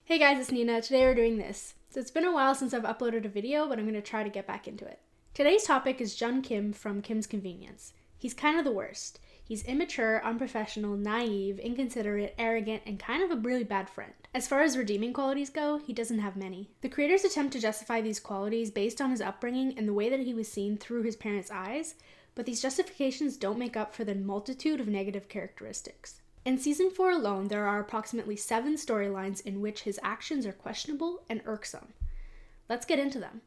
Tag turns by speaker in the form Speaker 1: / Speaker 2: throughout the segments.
Speaker 1: Hey guys, it's Nina. Today we're doing this. So it's been a while since I've uploaded a video, but I'm going to try to get back into it. Today's topic is Jung Kim from Kim's Convenience. He's kind of the worst. He's immature, unprofessional, naive, inconsiderate, arrogant, and kind of a really bad friend. As far as redeeming qualities go, he doesn't have many. The creators attempt to justify these qualities based on his upbringing and the way that he was seen through his parents' eyes, but these justifications don't make up for the multitude of negative characteristics. In Season 4 alone, there are approximately 7 storylines in which his actions are questionable and irksome. Let's get into them.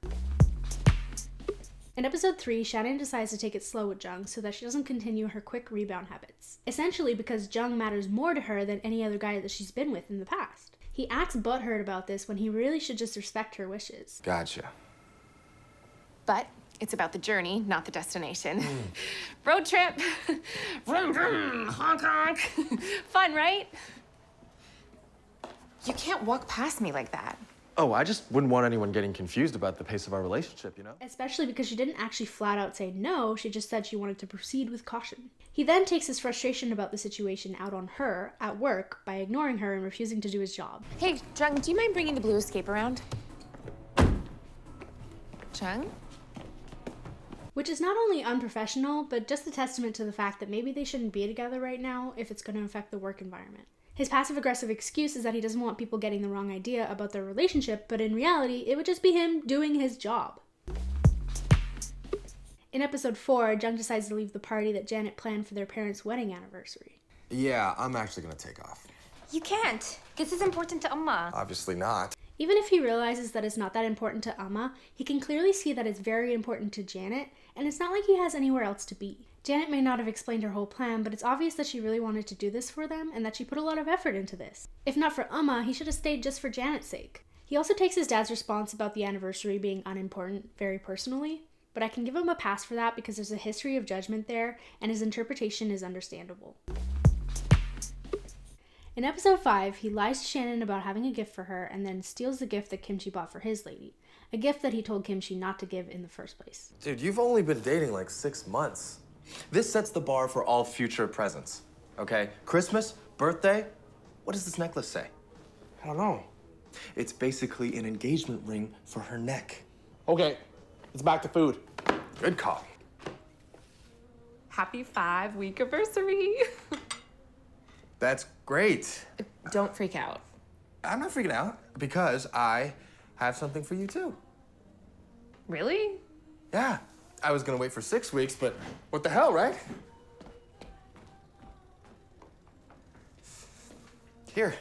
Speaker 1: In episode 3, Shannon decides to take it slow with Jung so that she doesn't continue her quick rebound habits. Essentially because Jung matters more to her than any other guy that she's been with in the past. He acts butthurt about this when he really should just respect her wishes.
Speaker 2: Gotcha.
Speaker 3: But it's about the journey, not the destination. Road trip. Vroom, vroom, honk, honk. Fun, right? You can't walk past me like that.
Speaker 2: Oh, I just wouldn't want anyone getting confused about the pace of our relationship, you know?
Speaker 1: Especially because she didn't actually flat out say no, she just said she wanted to proceed with caution. He then takes his frustration about the situation out on her, at work, by ignoring her and refusing to do his job.
Speaker 3: Hey, Jung, do you mind bringing the blue escape around? Jung?
Speaker 1: Which is not only unprofessional, but just a testament to the fact that maybe they shouldn't be together right now if it's going to affect the work environment. His passive-aggressive excuse is that he doesn't want people getting the wrong idea about their relationship, but in reality, it would just be him doing his job. In episode 4, Jung decides to leave the party that Janet planned for their parents' wedding anniversary.
Speaker 2: Yeah, I'm actually gonna take off.
Speaker 3: You can't. This is important to Amma.
Speaker 2: Obviously not.
Speaker 1: Even if he realizes that it's not that important to Amma, he can clearly see that it's very important to Janet, and it's not like he has anywhere else to be. Janet may not have explained her whole plan, but it's obvious that she really wanted to do this for them and that she put a lot of effort into this. If not for Amma, he should have stayed just for Janet's sake. He also takes his dad's response about the anniversary being unimportant very personally, but I can give him a pass for that because there's a history of judgment there and his interpretation is understandable. In episode 5, he lies to Shannon about having a gift for her and then steals the gift that Kimchi bought for his lady. A gift that he told Kimchi not to give in the first place.
Speaker 2: Dude, you've only been dating like 6 months. This sets the bar for all future presents, okay? Christmas, birthday, what does this necklace say?
Speaker 4: I don't know.
Speaker 2: It's basically an engagement ring for her neck.
Speaker 4: Okay, it's back to food.
Speaker 2: Good call.
Speaker 3: Happy 5-week anniversary.
Speaker 2: That's great.
Speaker 3: Don't freak out.
Speaker 2: I'm not freaking out because I have something for you too.
Speaker 3: Really?
Speaker 2: Yeah, I was gonna wait for 6 weeks, but what the hell, right? Here.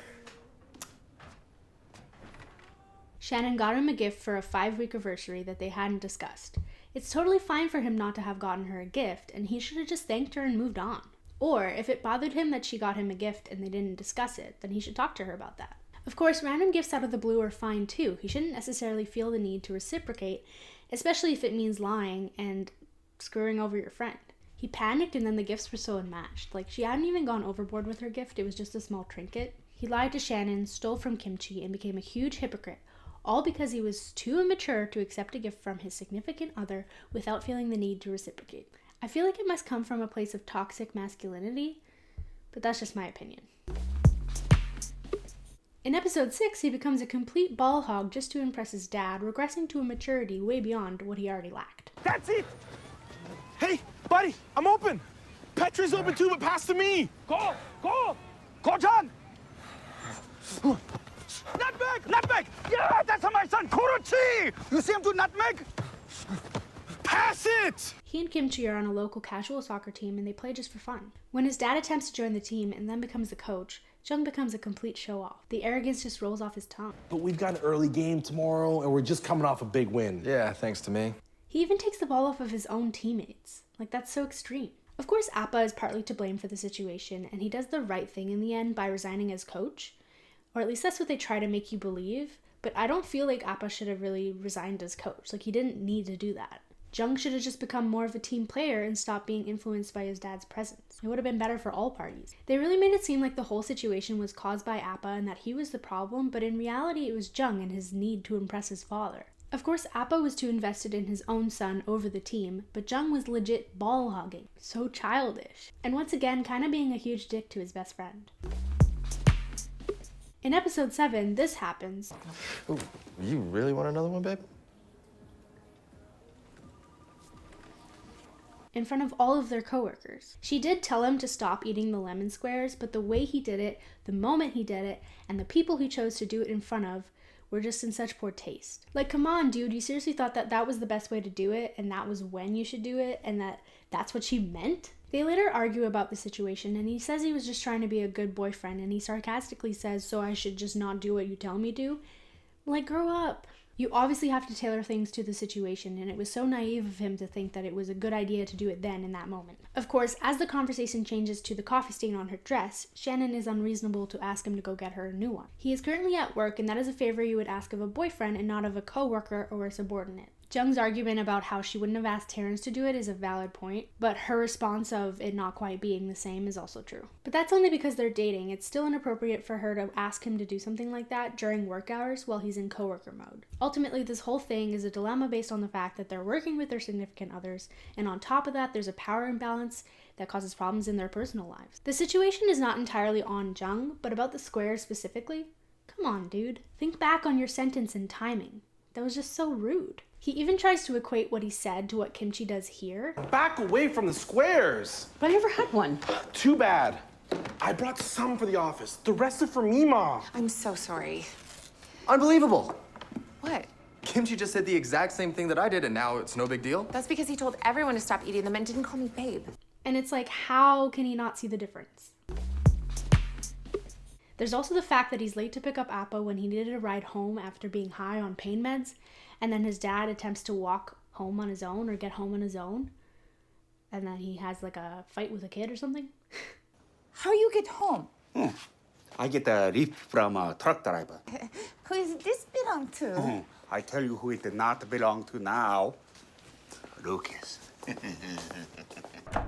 Speaker 1: Shannon got him a gift for a 5-week anniversary that they hadn't discussed. It's totally fine for him not to have gotten her a gift, and he should have just thanked her and moved on. Or, if it bothered him that she got him a gift and they didn't discuss it, then he should talk to her about that. Of course, random gifts out of the blue are fine too. He shouldn't necessarily feel the need to reciprocate, especially if it means lying and screwing over your friend. He panicked and then the gifts were so unmatched. Like, she hadn't even gone overboard with her gift, it was just a small trinket. He lied to Shannon, stole from Kimchi, and became a huge hypocrite, all because he was too immature to accept a gift from his significant other without feeling the need to reciprocate. I feel like it must come from a place of toxic masculinity, but that's just my opinion. In episode 6, he becomes a complete ball hog just to impress his dad, regressing to a maturity way beyond what he already lacked.
Speaker 4: That's it! Hey, buddy, I'm open! Petra's open too, but pass to me! Go! Go! Go, John! Nutmeg! Nutmeg! Yeah, that's my son, Kurochi! You see him do nutmeg? Pass it!
Speaker 1: He and Kimchi are on a local casual soccer team and they play just for fun. When his dad attempts to join the team and then becomes the coach, Jung becomes a complete show-off. The arrogance just rolls off his tongue.
Speaker 4: But we've got an early game tomorrow and we're just coming off a big win.
Speaker 2: Yeah, thanks to me.
Speaker 1: He even takes the ball off of his own teammates. Like, that's so extreme. Of course, Appa is partly to blame for the situation, and he does the right thing in the end by resigning as coach. Or at least that's what they try to make you believe, but I don't feel like Appa should have really resigned as coach. Like, he didn't need to do that. Jung should have just become more of a team player and stopped being influenced by his dad's presence. It would have been better for all parties. They really made it seem like the whole situation was caused by Appa and that he was the problem, but in reality it was Jung and his need to impress his father. Of course, Appa was too invested in his own son over the team, but Jung was legit ball hogging. So childish. And once again, kind of being a huge dick to his best friend. In episode 7, this happens.
Speaker 2: Ooh, you really want another one, babe?
Speaker 1: In front of all of their coworkers. She did tell him to stop eating the lemon squares, but the way he did it, the moment he did it, and the people he chose to do it in front of were just in such poor taste. Like, come on, dude, you seriously thought that that was the best way to do it, and that was when you should do it, and that's what she meant? They later argue about the situation, and he says he was just trying to be a good boyfriend, and he sarcastically says, so I should just not do what you tell me to? Like, grow up. You obviously have to tailor things to the situation, and it was so naive of him to think that it was a good idea to do it then in that moment. Of course, as the conversation changes to the coffee stain on her dress, Shannon is unreasonable to ask him to go get her a new one. He is currently at work, and that is a favor you would ask of a boyfriend and not of a coworker or a subordinate. Jung's argument about how she wouldn't have asked Terrence to do it is a valid point, but her response of it not quite being the same is also true. But that's only because they're dating. It's still inappropriate for her to ask him to do something like that during work hours while he's in coworker mode. Ultimately, this whole thing is a dilemma based on the fact that they're working with their significant others, and on top of that, there's a power imbalance that causes problems in their personal lives. The situation is not entirely on Jung, but about the squares specifically. Come on, dude. Think back on your sentence and timing. That was just so rude. He even tries to equate what he said to what Kimchi does here.
Speaker 4: Back away from the squares.
Speaker 5: But I never had one.
Speaker 4: Too bad. I brought some for the office. The rest are for me, Mom.
Speaker 3: I'm so sorry.
Speaker 2: Unbelievable.
Speaker 3: What?
Speaker 2: Kimchi just said the exact same thing that I did, and now it's no big deal?
Speaker 3: That's because he told everyone to stop eating them and didn't call me babe.
Speaker 1: And it's like, how can he not see the difference? There's also the fact that he's late to pick up Appa when he needed a ride home after being high on pain meds, and then his dad attempts to walk home on his own or get home on his own, and then he has like a fight with a kid or something.
Speaker 5: How you get home?
Speaker 6: I get a lift from a truck driver.
Speaker 5: Who is this belong to?
Speaker 6: I tell you who it did not belong to now. Lucas.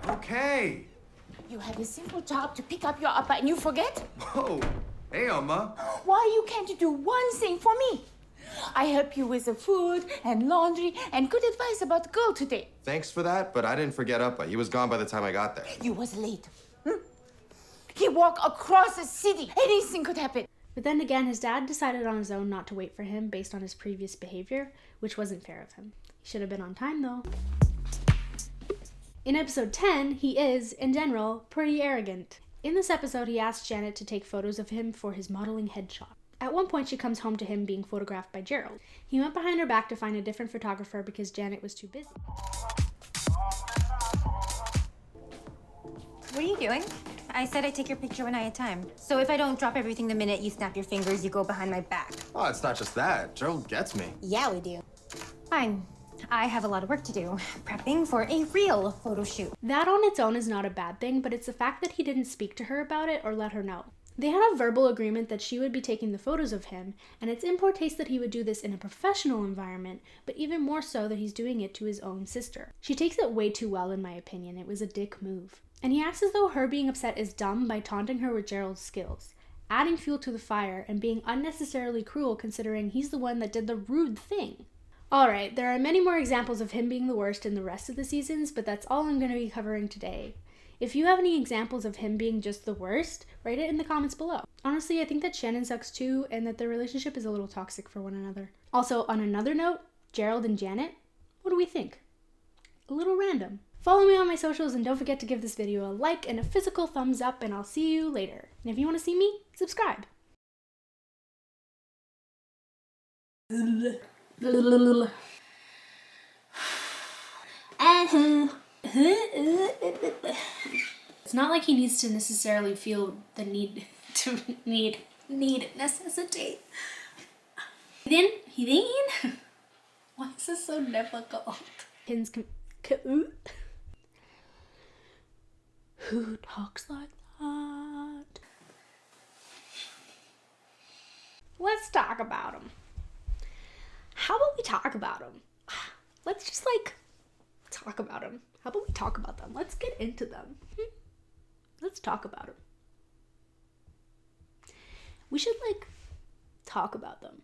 Speaker 2: Okay.
Speaker 5: You have a simple job to pick up your Appa and you forget?
Speaker 2: Whoa. Hey, Oma.
Speaker 5: Why you can't do one thing for me? I help you with the food and laundry and good advice about the girl today.
Speaker 2: Thanks for that, but I didn't forget Appa. He was gone by the time I got there.
Speaker 5: You was late. He walked across the city. Anything could happen.
Speaker 1: But then again, his dad decided on his own not to wait for him based on his previous behavior, which wasn't fair of him. He should have been on time though. In episode 10, he is, in general, pretty arrogant. In this episode, he asks Janet to take photos of him for his modeling headshot. At one point, she comes home to him being photographed by Gerald. He went behind her back to find a different photographer because Janet was too busy.
Speaker 7: What are you doing? I said I'd take your picture when I had time. So if I don't drop everything the minute you snap your fingers, you go behind my back.
Speaker 2: Oh, it's not just that. Gerald gets me.
Speaker 7: Yeah, we do. Fine. I have a lot of work to do, prepping for a real photo shoot.
Speaker 1: That on its own is not a bad thing, but it's the fact that he didn't speak to her about it or let her know. They had a verbal agreement that she would be taking the photos of him, and it's in poor taste that he would do this in a professional environment, but even more so that he's doing it to his own sister. She takes it way too well, in my opinion. It was a dick move. And he acts as though her being upset is dumb by taunting her with Gerald's skills, adding fuel to the fire, and being unnecessarily cruel considering he's the one that did the rude thing. Alright, there are many more examples of him being the worst in the rest of the seasons, but that's all I'm going to be covering today. If you have any examples of him being just the worst, write it in the comments below. Honestly, I think that Shannon sucks too, and that their relationship is a little toxic for one another. Also, on another note, Gerald and Janet, what do we think? A little random. Follow me on my socials and don't forget to give this video a like and a physical thumbs up, and I'll see you later. And if you want to see me, subscribe. It's not like he needs to necessarily feel the need to necessitate. He Why is this so difficult? Who talks like that? Let's talk about him. How about we talk about him? Let's just talk about him. How about we talk about them? Let's get into them. Let's talk about them. We should talk about them.